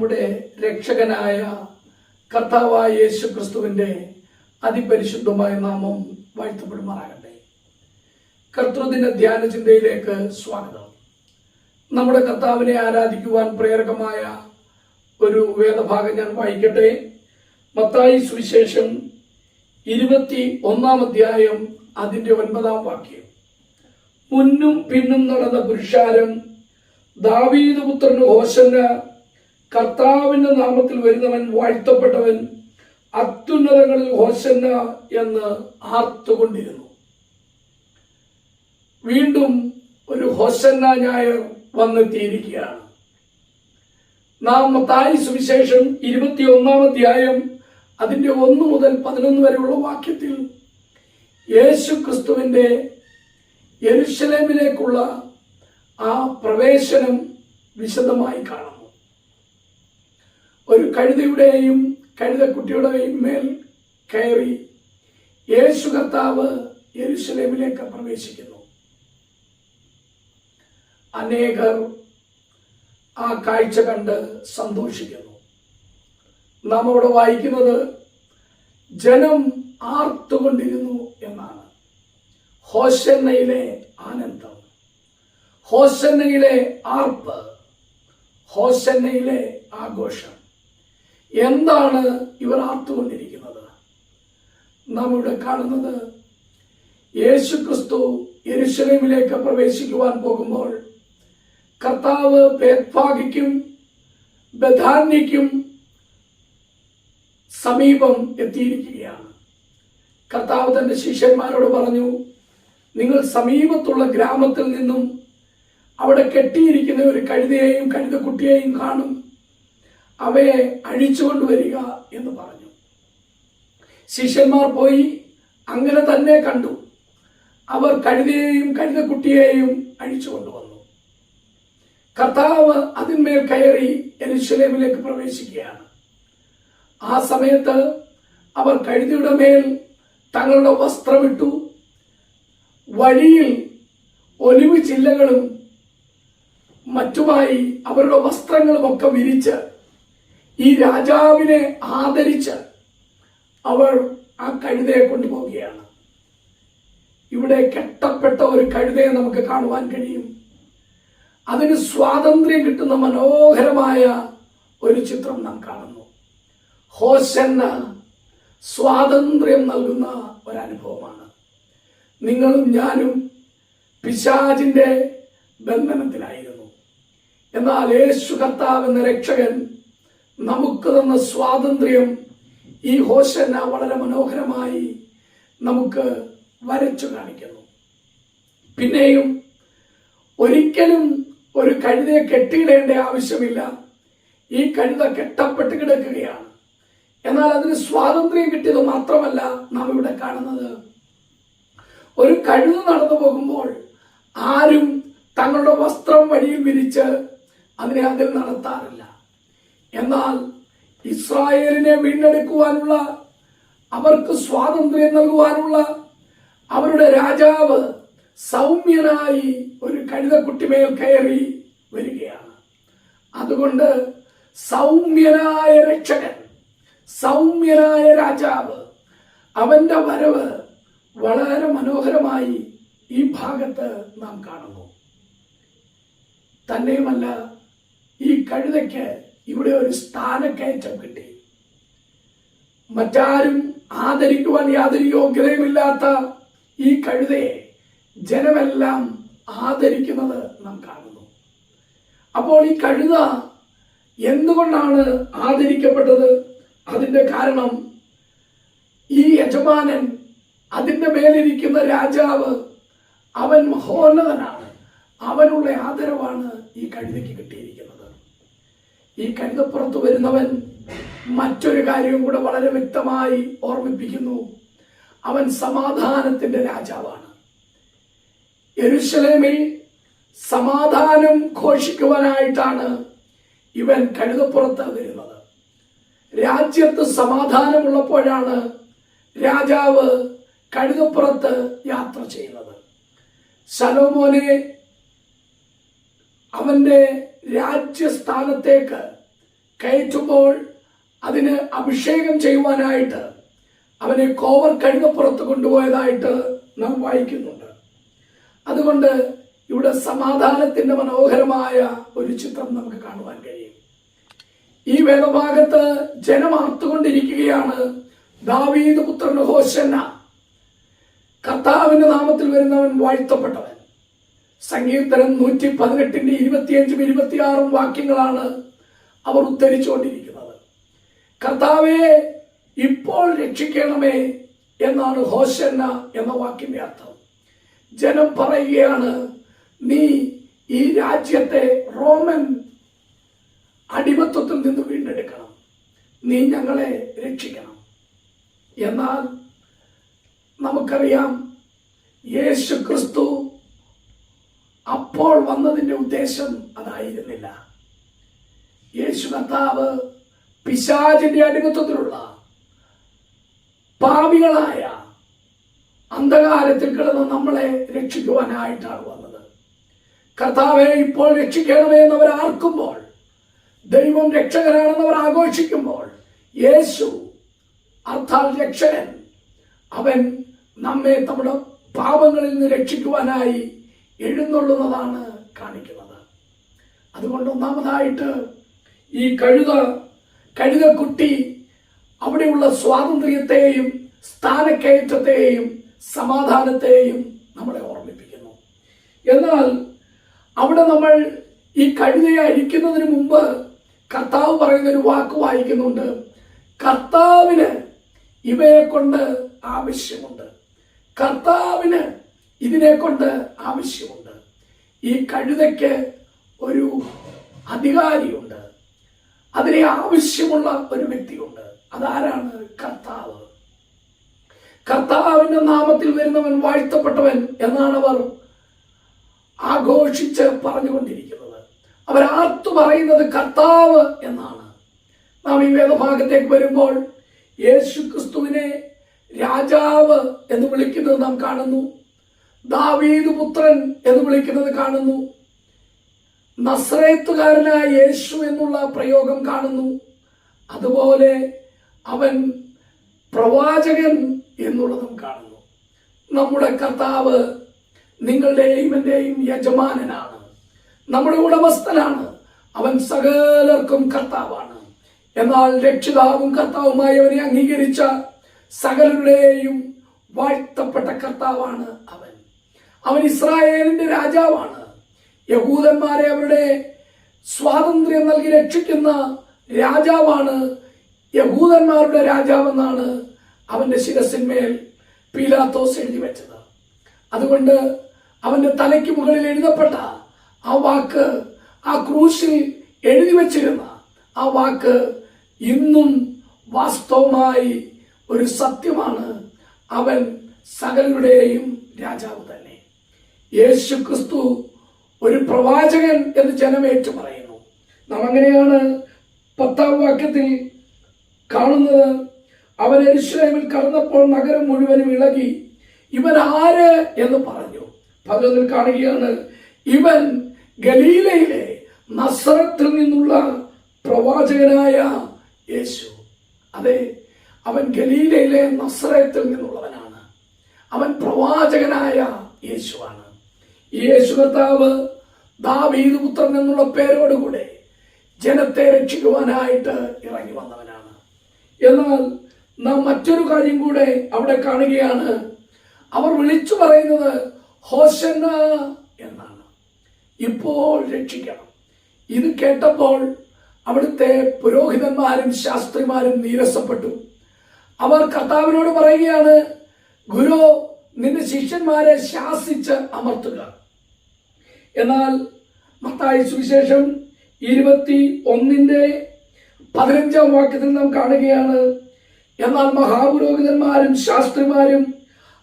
നമ്മുടെ രക്ഷകനായ കർത്താവായ യേശു ക്രിസ്തുവിൻ്റെ അതിപരിശുദ്ധമായ നാമം വാഴ്ത്തപ്പെടുമാറാകട്ടെ. കർത്തൃദിന ധ്യാന ചിന്തയിലേക്ക് സ്വാഗതം. നമ്മുടെ കർത്താവിനെ ആരാധിക്കുവാൻ പ്രേരകമായ ഒരു വേദഭാഗം ഞാൻ വായിക്കട്ടെ. മത്തായി സുവിശേഷം 21 അധ്യായം അതിൻ്റെ 9 വാക്യം. മുന്നും പിന്നും നടന്ന പുരുഷാരം ദാവീദ് പുത്രന് ഹോശന്ന, കർത്താവിന്റെ നാമത്തിൽ വരുന്നവൻ വാഴ്ത്തപ്പെട്ടവൻ, അത്യുന്നതങ്ങളിൽ ഹോശന്ന എന്ന് ആർത്തുകൊണ്ടിരുന്നു. വീണ്ടും ഒരു ഹോശന്ന ഞായർ വന്നെത്തിയിരിക്കുകയാണ്. നാം മത്തായി സുവിശേഷം 21 അധ്യായം അതിൻ്റെ 1 മുതൽ 11 വരെയുള്ള വാക്യത്തിൽ യേശു ക്രിസ്തുവിൻ്റെ യെരുശലേമിലേക്കുള്ള ആ പ്രവേശനം വിശദമായി കാണുന്നു. ഒരു കഴുതയുടെയും കഴുതക്കുട്ടിയുടെയും മേൽ കയറി യേശു കർത്താവ് യെരുശലേമിലേക്ക് പ്രവേശിക്കുന്നു. അനേകർ ആ കാഴ്ച കണ്ട് സന്തോഷിക്കുന്നു. നാം അവിടെ വായിക്കുന്നത് ജനം ആർത്തുകൊണ്ടിരുന്നു എന്നാണ്. ഹോശന്നയിലെ ആനന്ദം, ഹോശന്നയിലെ ആർപ്പ്, ഹോശന്നയിലെ ആഘോഷം. എന്താണ് ഇവർ ആർത്തുകൊണ്ടിരിക്കുന്നത്? നാം ഇവിടെ കാണുന്നത് യേശു ക്രിസ്തു യെരുശലേമിലേക്ക് പ്രവേശിക്കുവാൻ പോകുമ്പോൾ കർത്താവ് ബേത്ഫാഗയ്ക്കും ബഥാന്യയ്ക്കും സമീപം എത്തിയിരിക്കുകയാണ്. കർത്താവ് തന്റെ ശിഷ്യന്മാരോട് പറഞ്ഞു, നിങ്ങൾ സമീപത്തുള്ള ഗ്രാമത്തിൽ നിന്നും അവിടെ കെട്ടിയിരിക്കുന്ന ഒരു കഴുതയെയും കഴുതക്കുട്ടിയെയും കാണും, അവയെ അഴിച്ചുകൊണ്ടുവരിക എന്ന് പറഞ്ഞു. ശിഷ്യന്മാർ പോയി അങ്ങനെ തന്നെ കണ്ടു. അവർ കഴുതയെയും കഴുതക്കുട്ടിയെയും അഴിച്ചുകൊണ്ടുവന്നു. കർത്താവ് അതിന്മേൽ കയറി യെരുശലേമിലേക്ക് പ്രവേശിക്കുകയാണ്. ആ സമയത്ത് അവർ കഴുതയുടെ മേൽ തങ്ങളുടെ വസ്ത്രമിട്ടു. വഴിയിൽ ഒലിവ് ചില്ലകളും മറ്റുമായി അവരുടെ വസ്ത്രങ്ങളുമൊക്കെ വിരിച്ച് ഈ രാജാവിനെ ആദരിച്ച് അവർ ആ കഴുതയെ കൊണ്ടുപോവുകയാണ്. ഇവിടെ കെട്ടപ്പെട്ട ഒരു കഴുതയെ നമുക്ക് കാണുവാൻ കഴിയും. അതിന് സ്വാതന്ത്ര്യം കിട്ടുന്ന മനോഹരമായ ഒരു ചിത്രം നാം കാണുന്നു. ഹോശന്ന സ്വാതന്ത്ര്യം നൽകുന്ന ഒരനുഭവമാണ്. നിങ്ങളും ഞാനും പിശാചിന്റെ ബന്ധനത്തിലായിരുന്നു. എന്നാൽ യേശു കർത്താവ് എന്ന രക്ഷകൻ നമുക്ക് തന്ന സ്വാതന്ത്ര്യം ഈ ഹോശന്ന വളരെ മനോഹരമായി നമുക്ക് വരച്ചു കാണിക്കുന്നു. പിന്നെയും ഒരിക്കലും ഒരു കഴുതയെ കെട്ടിയിടേണ്ട ആവശ്യമില്ല. ഈ കഴുത കെട്ടപ്പെട്ട് കിടക്കുകയാണ്. എന്നാൽ അതിന് സ്വാതന്ത്ര്യം കിട്ടിയത് മാത്രമല്ല നാം ഇവിടെ കാണുന്നത്. ഒരു കഴുത നടന്നു പോകുമ്പോൾ ആരും തങ്ങളുടെ വസ്ത്രം വഴിയിൽ വിരിച്ച് അതിനെ അതിൽ നടത്താറില്ല. എന്നാൽ ഇസ്രായേലിനെ വീണ്ടെടുക്കുവാനുള്ള, അവർക്ക് സ്വാതന്ത്ര്യം നൽകുവാനുള്ള അവരുടെ രാജാവ് സൗമ്യനായി ഒരു കഴുതക്കുട്ടിമേൽ കയറി വരികയാണ്. അതുകൊണ്ട് സൗമ്യനായ രക്ഷകൻ, സൗമ്യനായ രാജാവ്, അവന്റെ വരവ് വളരെ മനോഹരമായി ഈ ഭാഗത്ത് നാം കാണുന്നു. തന്നെയുമല്ല, ഈ കഴുതയ്ക്ക് ഇവിടെ ഒരു സ്ഥാനക്കയറ്റം കിട്ടി. മറ്റാരും ആദരിക്കുവാൻ യാതൊരു യോഗ്യതയുമില്ലാത്ത ഈ കഴുതയെ ജനമെല്ലാം ആദരിക്കുന്നത് നാം കാണുന്നു. അപ്പോൾ ഈ കഴുത എന്തുകൊണ്ടാണ് ആദരിക്കപ്പെട്ടത്? അതിന്റെ കാരണം ഈ യജമാനൻ, അതിന്റെ മേലിരിക്കുന്ന രാജാവ്, അവൻ മഹോന്നതനാണ്. അവനുള്ള ആദരവാണ് ഈ കഴുതയ്ക്ക് കിട്ടിയിരിക്കുന്നത്. ഈ കഴുതപ്പുറത്ത് വരുന്നവൻ മറ്റൊരു കാര്യവും കൂടെ വളരെ വ്യക്തമായി ഓർമ്മിപ്പിക്കുന്നു. അവൻ സമാധാനത്തിന്റെ രാജാവാണ്. യെരുശലേമിൽ സമാധാനം ഘോഷിക്കുവാനായിട്ടാണ് ഇവൻ കഴുതപ്പുറത്ത് വരുന്നത്. രാജ്യത്ത് സമാധാനമുള്ളപ്പോഴാണ് രാജാവ് കഴുതപ്പുറത്ത് യാത്ര ചെയ്യുന്നത്. ശലോമോനെ അവന്റെ രാജ്യസ്ഥാനത്തേക്ക് കയറ്റുമ്പോൾ അതിന് അഭിഷേകം ചെയ്യുവാനായിട്ട് അവനെ കോവർ കഴുകപ്പുറത്ത് കൊണ്ടുപോയതായിട്ട് നാം വായിക്കുന്നുണ്ട്. അതുകൊണ്ട് ഇവിടെ സമാധാനത്തിന്റെ മനോഹരമായ ഒരു ചിത്രം നമുക്ക് കാണുവാൻ കഴിയും. ഈ വേദഭാഗത്ത് ജനം ആർത്തുകൊണ്ടിരിക്കുകയാണ്, ദാവീദ് പുത്രൻ ഹോശന്ന, കർത്താവിന്റെ നാമത്തിൽ വരുന്നവൻ വാഴ്ത്തപ്പെട്ടവൻ. സങ്കീർത്തനം 118 25 26 വാക്യങ്ങളാണ് അവർ ഉദ്ധരിച്ചുകൊണ്ടിരിക്കുന്നത്. കർത്താവെ ഇപ്പോൾ രക്ഷിക്കണമേ എന്നാണ് ഹോശന്ന എന്ന വാക്കിന്റെ അർത്ഥം. ജനം പറയുകയാണ്, നീ ഈ രാജ്യത്തെ റോമൻ അടിമത്വത്തിൽ നിന്ന് വീണ്ടെടുക്കണം, നീ ഞങ്ങളെ രക്ഷിക്കണം. എന്നാൽ നമുക്കറിയാം, യേശു ക്രിസ്തു അപ്പോൾ വന്നതിന്റെ ഉദ്ദേശം അതായിരുന്നില്ല. യേശു കർത്താവ് പിശാചിന്റെ അടിമത്വത്തിലുള്ള പാപികളായ അന്ധകാരത്തിൽ കിടന്ന് നമ്മളെ രക്ഷിക്കുവാനായിട്ടാണ് വന്നത്. കർത്താവെ ഇപ്പോൾ രക്ഷിക്കണമേ എന്നവർ ആർക്കുമ്പോൾ, ദൈവം രക്ഷകനാണെന്നവർ ആഘോഷിക്കുമ്പോൾ, യേശു അർത്ഥാൽ രക്ഷകൻ, അവൻ നമ്മെ നമ്മുടെ പാപങ്ങളിൽ നിന്ന് രക്ഷിക്കുവാനായി എഴുന്നള്ളുന്നതാണ് കാണിക്കുന്നത്. അതുകൊണ്ട് ഒന്നാമതായിട്ട് ഈ കഴുതക്കുട്ടി അവിടെയുള്ള സ്വാതന്ത്ര്യത്തെയും സ്ഥാനക്കയറ്റത്തെയും സമാധാനത്തെയും നമ്മളെ ഓർമ്മിപ്പിക്കുന്നു. എന്നാൽ അവിടെ നമ്മൾ ഈ കഴുതയെ അഴിക്കുന്നതിന് മുമ്പ് കർത്താവ് പറയുന്ന ഒരു വാക്ക് വായിക്കുന്നുണ്ട്, കർത്താവിന് ഇവയെ കൊണ്ട് ആവശ്യമുണ്ട്. കർത്താവിന് ഇതിനെ കൊണ്ട് ആവശ്യമുണ്ട്. ഈ കഴുതയ്ക്ക് ഒരു അധികാരിയുണ്ട്, അതിനെ ആവശ്യമുള്ള ഒരു വ്യക്തിയുണ്ട്. അതാരാണ്? കർത്താവ്. കർത്താവിന്റെ നാമത്തിൽ വരുന്നവൻ വാഴ്ത്തപ്പെട്ടവൻ എന്നാണ് അവർ ആഘോഷിച്ച് പറഞ്ഞുകൊണ്ടിരിക്കുന്നത്. അവരാർത്തു പറയുന്നത് കർത്താവ് എന്നാണ്. നാം ഈ വേദഭാഗത്തേക്ക് വരുമ്പോൾ യേശു ക്രിസ്തുവിനെ രാജാവ് എന്ന് വിളിക്കുന്നത് നാം കാണുന്നു. ദാവീദ് പുത്രൻ എന്ന് വിളിക്കുന്നത് കാണുന്നു. നസ്രേത്തുകാരനായ യേശു എന്നുള്ള പ്രയോഗം കാണുന്നു. അതുപോലെ അവൻ പ്രവാചകൻ എന്നുള്ളതും കാണുന്നു. നമ്മുടെ കർത്താവ് നിങ്ങളുടെയും എന്റെയും യജമാനനാണ്, നമ്മുടെ ഉടമസ്ഥനാണ്. അവൻ സകലർക്കും കർത്താവാണ്. എന്നാൽ രക്ഷിതാവും കർത്താവുമായി അവനെ അംഗീകരിച്ച സകലരുടെയും വാഴ്ത്തപ്പെട്ട കർത്താവാണ് അവൻ. അവൻ ഇസ്രായേലിന്റെ രാജാവാണ്. യഹൂദന്മാരെ അവരുടെ സ്വാതന്ത്ര്യം നൽകി രക്ഷിക്കുന്ന രാജാവാണ്. യഹൂദന്മാരുടെ രാജാവെന്നാണ് അവന്റെ ശിരസിന്മേൽ പീലാത്തോസ് എഴുതി വെച്ചത്. അതുകൊണ്ട് അവന്റെ തലയ്ക്ക് മുകളിൽ എഴുതപ്പെട്ട ആ വാക്ക്, ആ ക്രൂശിൽ എഴുതി വെച്ചിരുന്ന ആ വാക്ക് ഇന്നും വാസ്തവമായി ഒരു സത്യമാണ്. അവൻ സകലരുടെയും രാജാവ് തന്നെ. യേശു ക്രിസ്തു ഒരു പ്രവാചകൻ എന്ന് ജനം ഏറ്റു പറയുന്നു. നാം അങ്ങനെയാണ് 10-ാം വാക്യത്തിൽ കാണുന്നത്. അവൻ യെരൂശലേമിൽ കടന്നപ്പോൾ നഗരം മുഴുവനും ഇളകി. ഇവൻ ആര് എന്ന് പറഞ്ഞു. 11-ൽ കാണുകയാണ്, ഇവൻ ഗലീലയിലെ നസറത്തിൽ നിന്നുള്ള പ്രവാചകനായ യേശു. അതെ, അവൻ ഗലീലയിലെ നസറത്തിൽ നിന്നുള്ളവനാണ്. അവൻ പ്രവാചകനായ യേശുവാണ്. ഈ യേശു കർത്താവ് ദാവീദ് പുത്രൻ എന്നുള്ള പേരോടുകൂടെ ജനത്തെ രക്ഷിക്കുവാനായിട്ട് ഇറങ്ങി വന്നവനാണ്. എന്നാൽ നാം മറ്റൊരു കാര്യം കൂടെ അവിടെ കാണുകയാണ്. അവർ വിളിച്ചു പറയുന്നത് ഹോശന്ന എന്നാണ്. ഇപ്പോൾ രക്ഷിക്കണം. ഇത് കേട്ടപ്പോൾ അവിടുത്തെ പുരോഹിതന്മാരും ശാസ്ത്രിമാരും നീരസപ്പെട്ടു. അവർ കർത്താവിനോട് പറയുകയാണ്, ഗുരു, നിന്റെ ശിഷ്യന്മാരെ ശാസിച്ച് അമർത്തുക. എന്നാൽ മത്തായി സുവിശേഷം 21-15 വാക്യത്തിൽ നാം കാണുകയാണ്, എന്നാൽ മഹാപുരോഹിതന്മാരും ശാസ്ത്രിമാരും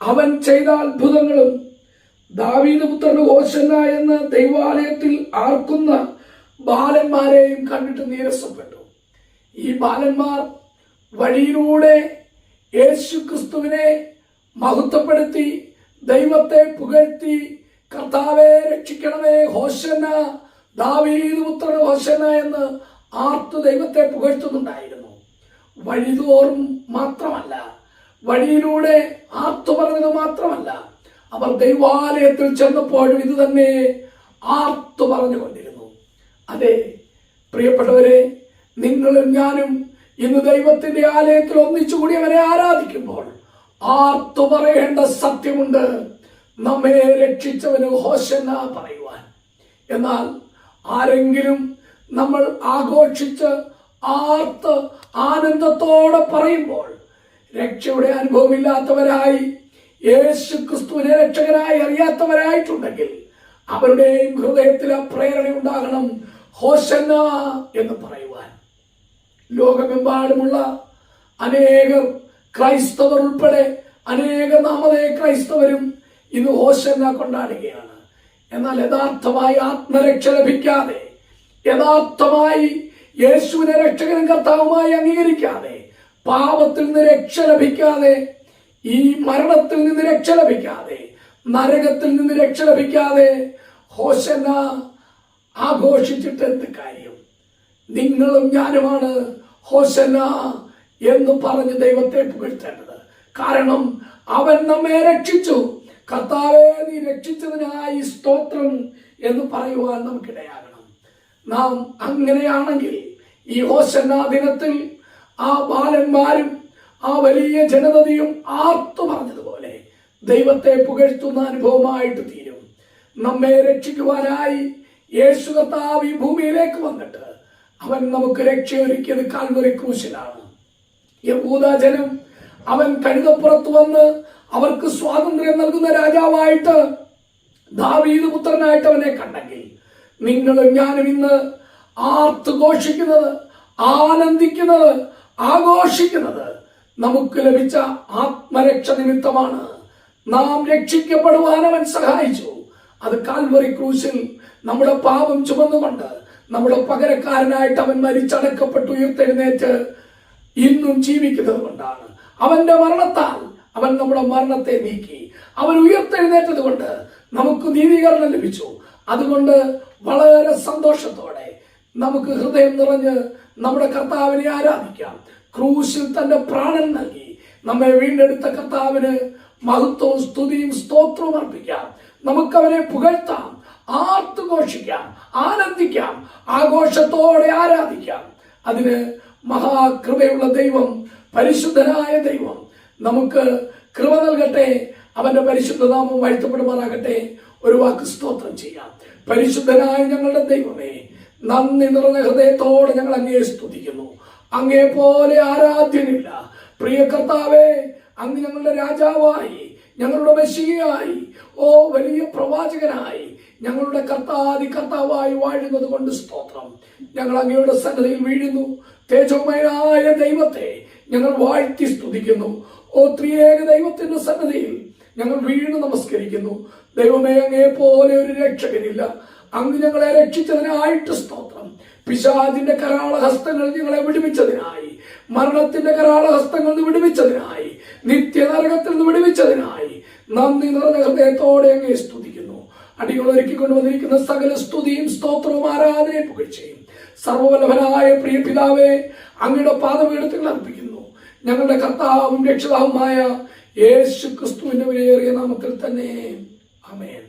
അവൻ ചെയ്ത അത്ഭുതങ്ങളും ദാവീദ് പുത്രന് ഹോശന്ന എന്ന് ദൈവാലയത്തിൽ ആർക്കുന്ന ബാലന്മാരെയും കണ്ടിട്ട് നീരസപ്പെട്ടു. ഈ ബാലന്മാർ വഴിയിലൂടെ യേശു ക്രിസ്തുവിനെ മഹത്വപ്പെടുത്തി, ദൈവത്തെ പുകഴ്ത്തി, കർത്താവെ രക്ഷിക്കണമേ, ഹോശന്ന, ദാവീദ് പുത്രന് ഹോശന്ന എന്ന് ആർത്തു ദൈവത്തെ പുകഴ്ത്തുന്നുണ്ടായിരുന്നു. വഴിതോറും മാത്രമല്ല, വഴിയിലൂടെ ആർത്തു പറഞ്ഞത് മാത്രമല്ല, അവർ ദൈവാലയത്തിൽ ചെന്നപ്പോഴും ഇത് തന്നെ ആർത്തു പറഞ്ഞുകൊണ്ടിരുന്നു. അതെ പ്രിയപ്പെട്ടവരെ, നിങ്ങളും ഞാനും ഇന്ന് ദൈവത്തിന്റെ ആലയത്തിൽ ഒന്നിച്ചുകൂടി അവനെ ആരാധിക്കുമ്പോൾ ആർത്തു പറയേണ്ട സത്യമുണ്ട്, നമ്മെ രക്ഷിച്ചവന് ഹോശന്ന പറയുവാൻ. എന്നാൽ ആരെങ്കിലും നമ്മൾ ആഘോഷിച്ച് ആർത്ത് ആനന്ദത്തോടെ പറയുമ്പോൾ രക്ഷയുടെ അനുഭവമില്ലാത്തവരായി, യേശു ക്രിസ്തുവിനെ രക്ഷകനായി അറിയാത്തവരായിട്ടുണ്ടെങ്കിൽ അവരുടെയും ഹൃദയത്തിൽ ആ പ്രേരണ ഉണ്ടാകണം, ഹോശന്ന എന്ന് പറയുവാൻ. ലോകമെമ്പാടുമുള്ള അനേകർ, ക്രൈസ്തവർ ഉൾപ്പെടെ അനേക നാമധേയ ക്രൈസ്തവരും ഇന്ന് ഹോശന്ന കൊണ്ടാടുകയാണ്. എന്നാൽ യഥാർത്ഥമായി ആത്മരക്ഷ ലഭിക്കാതെ, യഥാർത്ഥമായി യേശുവിനെ രക്ഷകനും കർത്താവുമായി അംഗീകരിക്കാതെ, പാപത്തിൽ നിന്ന് രക്ഷ ലഭിക്കാതെ, ഈ മരണത്തിൽ നിന്ന് രക്ഷ ലഭിക്കാതെ, നരകത്തിൽ നിന്ന് രക്ഷ ലഭിക്കാതെ ഹോശന്ന ആഘോഷിച്ചിട്ട് എന്ത് കാര്യം? നിങ്ങളും ഞാനുമാണ് ഹോശന്ന എന്ന് പറഞ്ഞ് ദൈവത്തെ പുകഴ്ത്തേണ്ടത്. കാരണം അവൻ നമ്മെ രക്ഷിച്ചു. കർത്താവേ, നീ രക്ഷിച്ചതിനായി സ്തോത്രം എന്ന് പറയുവാൻ നമുക്കിടയാകണം. നാം അങ്ങനെയാണെങ്കിൽ ഈ ഹോശന്ന ദിനത്തിൽ ആ ബാലന്മാരും ആ വലിയ ജനതയും ആർത്തു പറഞ്ഞതുപോലെ ദൈവത്തെ പുകഴ്ത്തുന്ന അനുഭവമായിട്ട് തീരും. നമ്മെ രക്ഷിക്കുവാനായി യേശു കർത്താവ് ഈ ഭൂമിയിലേക്ക് വന്നിട്ട് അവൻ നമുക്ക് രക്ഷയൊരുക്കിയത് കാൽവരി ക്രൂശിലാണ്. യഹൂദ ജനം അവൻ കഴുതപ്പുറത്ത് വന്ന് അവർക്ക് സ്വാതന്ത്ര്യം നൽകുന്ന രാജാവായിട്ട്, ദാവീദ് പുത്രനായിട്ട് അവനെ കണ്ടെങ്കിൽ നിങ്ങളും ഞാനും ഇന്ന് ആർത്ത് ഘോഷിക്കുന്നത്, ആനന്ദിക്കുന്നത്, ആഘോഷിക്കുന്നത് നമുക്ക് ലഭിച്ച ആത്മരക്ഷ നിമിത്തമാണ്. നാം രക്ഷിക്കപ്പെടുവാൻ അവൻ സഹായിച്ചു. അത് കാൽവറി ക്രൂശിൽ നമ്മുടെ പാപം ചുമന്നുകൊണ്ട് നമ്മുടെ പകരക്കാരനായിട്ട് അവൻ മരിച്ചടക്കപ്പെട്ടു ഉയർത്തെഴുന്നേറ്റ് ഇന്നും ജീവിക്കുന്നത് കൊണ്ടാണ്. അവന്റെ മരണത്താൽ അവൻ നമ്മുടെ മരണത്തെ നീക്കി. അവൻ ഉയർത്തെഴുന്നേറ്റത് കൊണ്ട് നമുക്ക് നീതീകരണം ലഭിച്ചു. അതുകൊണ്ട് വളരെ സന്തോഷത്തോടെ നമുക്ക് ഹൃദയം നിറഞ്ഞ് നമ്മുടെ കർത്താവിനെ ആരാധിക്കാം. ക്രൂശിൽ തന്റെ പ്രാണൻ നൽകി നമ്മെ വീണ്ടെടുത്ത കർത്താവിന് മഹത്വവും സ്തുതിയും സ്തോത്രവും അർപ്പിക്കാം. നമുക്കവനെ പുകഴ്ത്താം, ആർത്തു ഘോഷിക്കാം, ആനന്ദിക്കാം, ആഘോഷത്തോടെ ആരാധിക്കാം. അതിന് മഹാകൃപയുള്ള ദൈവം, പരിശുദ്ധനായ ദൈവം നമുക്ക് കൃപ നൽകട്ടെ. അവന്റെ പരിശുദ്ധ നാമം വാഴ്ത്തപ്പെടുമാറാകട്ടെ. ഒരു വാക്ക് സ്തോത്രം ചെയ്യാം. പരിശുദ്ധനായ ഞങ്ങളുടെ ദൈവമേ, നന്ദി നിറഞ്ഞ ഹൃദയത്തോടെ ഞങ്ങൾ അങ്ങയെ സ്തുതിക്കുന്നു. അങ്ങേ പോലെ ആരാധ്യനില്ല. പ്രിയ കർത്താവേ, അങ്ങ് ഞങ്ങളുടെ രാജാവായി, ഞങ്ങളുടെ മെസ്സിഹയായി, ഓ വലിയ പ്രവാചകനായി, ഞങ്ങളുടെ കർത്താവായി വാഴുന്നത് കൊണ്ട് സ്തോത്രം. ഞങ്ങൾ അങ്ങയുടെ സന്നദ്ധയിൽ വീഴുന്നു. തേജോമയനായ ദൈവത്തെ ഞങ്ങൾ വാഴ്ത്തി സ്തുതിക്കുന്നു. ഓ ത്രിയേക ദൈവത്തിന്റെ സന്നദ്ധയിൽ ഞങ്ങൾ വീണ് നമസ്കരിക്കുന്നു. ദൈവമേ, അങ്ങേ പോലെ ഒരു രക്ഷകനില്ല. അങ്ങ് ഞങ്ങളെ രക്ഷിച്ചതിനായിട്ട് സ്തോത്രം. പിശാചിന്റെ കരാളഹസ്തങ്ങൾ ഞങ്ങളെ വിടുവിച്ചതിനായി, മരണത്തിന്റെ കരാളഹസ്തങ്ങൾ നിന്ന് വിടുവിച്ചതിനായി, നിത്യനരകത്തിൽ നിന്ന് വിടുവിച്ചതിനായി നന്ദി നിറഞ്ഞ ഹൃദയത്തോടെ അങ്ങേ സ്തുതിക്കുന്നു. അടികൾ ഒരുക്കിക്കൊണ്ടുവന്നിരിക്കുന്ന സകല സ്തുതിയും സ്തോത്രവും ആരാധനയും പുകഴ്ചയും സർവ്വവല്ലഭനായ പ്രിയ പിതാവേ, അങ്ങയുടെ പാദപീഠത്തിൽ അർപ്പിക്കുന്നു. ഞങ്ങളുടെ കർത്താവും രക്ഷിതാവുമായ യേശു ക്രിസ്തുവിന്റെ വിലയേറിയ നാമത്തിൽ തന്നെ ആമേൻ.